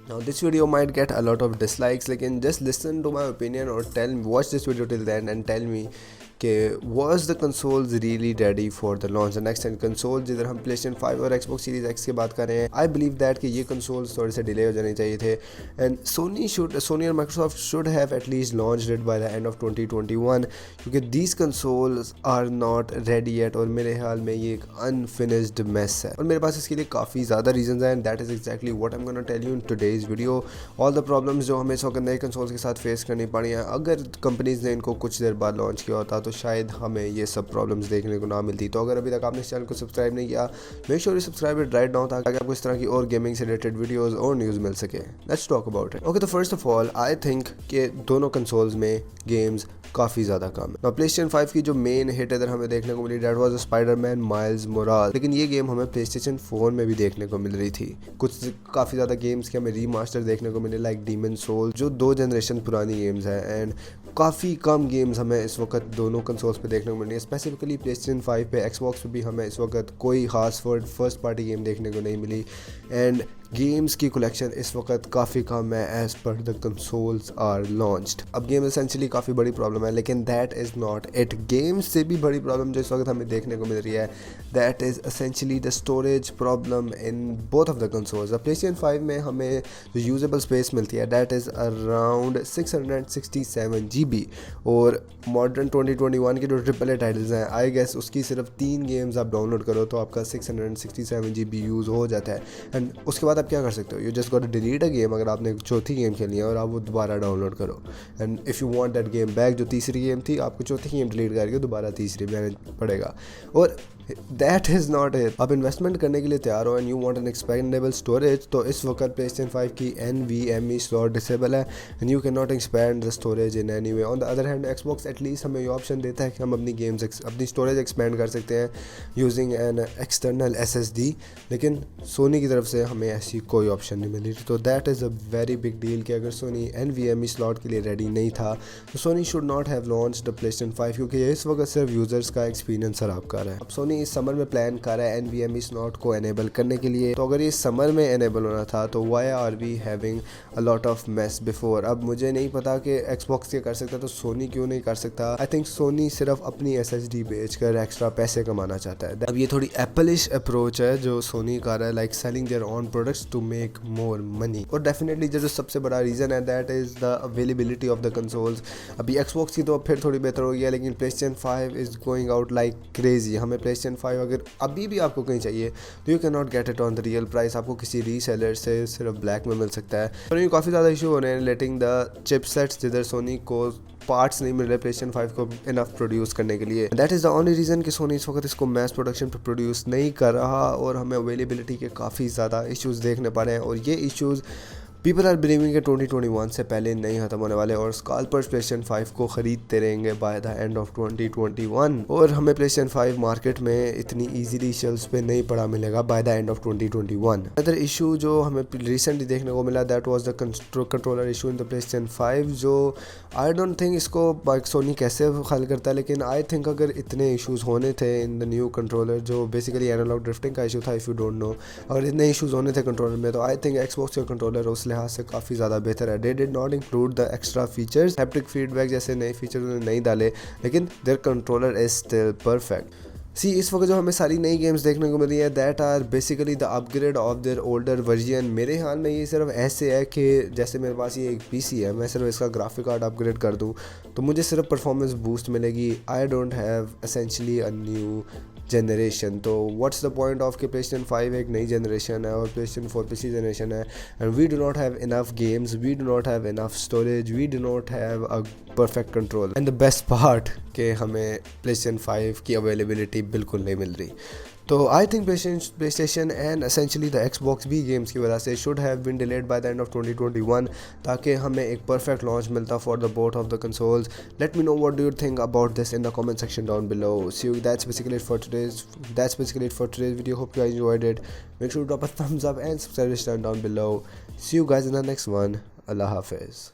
Now this video might get a lot of dislikes, लेकिन just listen to my opinion or watch this video till the end and tell me कि was the consoles really ready for the launch, the next gen consoles जिधर हम PlayStation 5 और Xbox Series X की बात कर रहे हैं. I believe that कि ये consoles थोड़े से delay हो जाने चाहिए थे and Sony और Microsoft should have at least launched it by the end of 2021 क्योंकि these consoles are not ready yet और मेरे ख्याल में ये एक unfinished mess है और मेरे पास इसके लिए काफ़ी ज़्यादा reasons हैं and that is exactly what I'm gonna tell you in today's video. All the problems जो हमें इस वक्त नए consoles के साथ face करनी पड़ी हैं, अगर कंपनीज ने इनको कुछ देर बाद लॉन्च किया होता तो शायद हमें ये सब प्रॉब्लम्स देखने को ना मिलती. तो अगर अभी तक आपने इस चैनल को सब्सक्राइब नहीं किया, make sure you subscribe it right now ताकि आपको इस तरह की और गेमिंग से रिलेटेड वीडियोस और न्यूज़ मिल सके. Let's talk about it. Okay, तो first of all I think कि दोनों कंसोल्स में गेम्स काफ़ी ज़्यादा कम है. PlayStation 5 की जो मेन हिट इधर हमें देखने को मिली, that was Spiderman Miles Morales, लेकिन ये गेम हमें PlayStation 4 में भी देखने को मिल रही थी. कुछ काफ़ी ज़्यादा गेम्स के हमें रीमास्टर देखने को मिले लाइक डीमन सोल, जो 2 जनरेशन पुरानी गेम्स हैं, एंड काफ़ी कम गेम्स हमें इस वक्त दोनों कंसोल्स पे देखने को मिल रही है. स्पेसिफिकली PlayStation 5 पे, Xbox पे भी हमें इस वक्त कोई खास फर्स्ट पार्टी गेम देखने को नहीं मिली एंड गेम्स की कलेक्शन इस वक्त काफ़ी कम है as per the consoles are launched. अब गेम एसेंशियली काफ़ी बड़ी प्रॉब्लम है, लेकिन that is not it. Games से भी बड़ी प्रॉब्लम जो इस वक्त हमें देखने को मिल रही है, that is essentially the storage problem in both of the consoles. अब PlayStation 5 में हमें जो यूजेबल स्पेस मिलती है दैट इज़ अराउंड 667 GB और मॉडर्न 2021 के जो AAA टाइटल्स हैं, आई गेस उसकी सिर्फ 3 गेम्स आप डाउनलोड करो तो आपका 667 GB यूज़ हो जाता है. एंड उसके बाद आप क्या कर सकते हो, you just got to delete a game अगर आपने चौथी गेम खेली है और आप वो दोबारा डाउनलोड करो. And if you want that game back, जो तीसरी गेम थी, आपको चौथी गेम डिलीट करके दोबारा तीसरी में पड़ेगा. और दैट इज़ नॉट इट. आप इन्वेस्टमेंट करने के लिए तैयार हो and you want an expendable storage, तो इस वक्त PlayStation 5 की NVMe स्लॉट डिसेबल है and you can not expand the storage in any way. On the other hand Xbox at least हमें ये ऑप्शन देता है कि हम अपनी गेम्स अपनी स्टोरेज एक्सपेंड कर सकते हैं यूजिंग एन एक्सटर्नल SSD, लेकिन सोनी की तरफ से हमें ऐसी कोई ऑप्शन नहीं मिली. तो that is a very big deal कि अगर सोनी NVMe स्लॉट के लिए रेडी नहीं था तो Sony should not have launched the PlayStation 5 क्योंकि ये इस वक्त सिर्फ यूज़र्स का एक्सपीरियंस खराब कर रहा है. अब सोनी इस समर में प्लान कर रहा है NVMe स्लॉट को एनेबल करने के लिए, तो अगर ये समर में एनेबल होना था तो why are we having a lot of mess before. अब मुझे नहीं पता कि Xbox ये कर सकता तो सोनी क्यों नहीं कर सकता. आई थिंक सोनी सिर्फ अपनी SSD बेचकर एक्स्ट्रा पैसे कमाना चाहता है. अब ये थोड़ी एप्पलिश अप्रोच है जो सोनी कर रहा है, like selling their own products to make more money. और डेफिनेटली जो सबसे बड़ा रीज़न है that is the availability of the consoles. अभी Xbox की तो फिर थोड़ी बेहतर हो गई है, लेकिन PlayStation 5 is going out like crazy. हमें PlayStation 5 अगर अभी भी आपको कहीं चाहिए तो you can not get it on the real price. आपको किसी रीसेलर से सिर्फ ब्लैक में मिल सकता है. और ये काफ़ी ज़्यादा इशू हो रहे हैं लेटिंग द चिपसेट्स, जिधर सोनी को पार्ट्स नहीं मिल रहे PlayStation 5 को इनफ प्रोड्यूस करने के लिए. That is the only reason कि सोनी इस वक्त इसको मैस प्रोडक्शन पर प्रोड्यूस नहीं कर रहा और हमें अवेलेबिलिटी के काफ़ी ज़्यादा इश्यूज़ देखने पड़ रहे हैं. और ये इश्यूज़ पीपल आर बिलीविंग के 2021 से पहले नहीं ख़त्म होने वाले और स्कैल्पर्स PlayStation 5 को ख़रीदते रहेंगे बाय द एंड ऑफ 2021 और हमें PlayStation 5 मार्केट में इतनी इजीली शेल्फ्स पे नहीं पड़ा मिलेगा bye the end of 2021. Other issue जो हमें रिसेंटली देखने को मिला that was the controller issue in the PlayStation 5, जो आई डोंट थिंक इसको सोनी कैसे हल करता है, लेकिन आई थिंक अगर इतने इशूज़ होने थे इन द न्यू कंट्रोलर, जो बेसिकली एनालॉग ड्रिफ्टिंग का इशू था, इफ़ यू डोंट नो, अगर इतने इशूज़ होने थे कंट्रोलर में तो आई थिंक Xbox का कंट्रोलर उस लिहाज से काफ़ी ज़्यादा बेहतर है. They did not include the extra features, haptic feedback जैसे नए फीचर उन्होंने नहीं डाले, लेकिन their controller is still perfect. See इस वक्त जो हमें सारी नई गेम्स देखने को मिल रही है that are basically the upgrade of their older version. मेरे ख्याल में ये सिर्फ ऐसे है कि जैसे मेरे पास ये एक PC है, मैं सिर्फ इसका ग्राफिक कार्ड अपग्रेड कर दूँ तो मुझे सिर्फ परफॉर्मेंस बूस्ट मिलेगी. I don't have essentially a new generation. तो व्हाट्स द पॉइंट ऑफ कि PlayStation 5 एक नई जनरेशन है और PlayStation 4 पिछली जनरेशन है and we do not have enough games, we do not have enough storage, we do not have a perfect control. And the best part कि हमें PlayStation 5 की अवेलेबिलिटी बिल्कुल नहीं मिल रही. तो I think PlayStation and essentially the Xbox भी games की वजह से should have been delayed by the end of 2021 ताकि हमें एक परफेक्ट लॉन्च मिलता for the both of the consoles. Let me know what do you think about this in the comment section down below. See you, that's basically it for today's video. Hope you guys enjoyed it. Make sure to drop a thumbs up and subscribe this channel down below. See you guys in the next one. Allah Hafiz.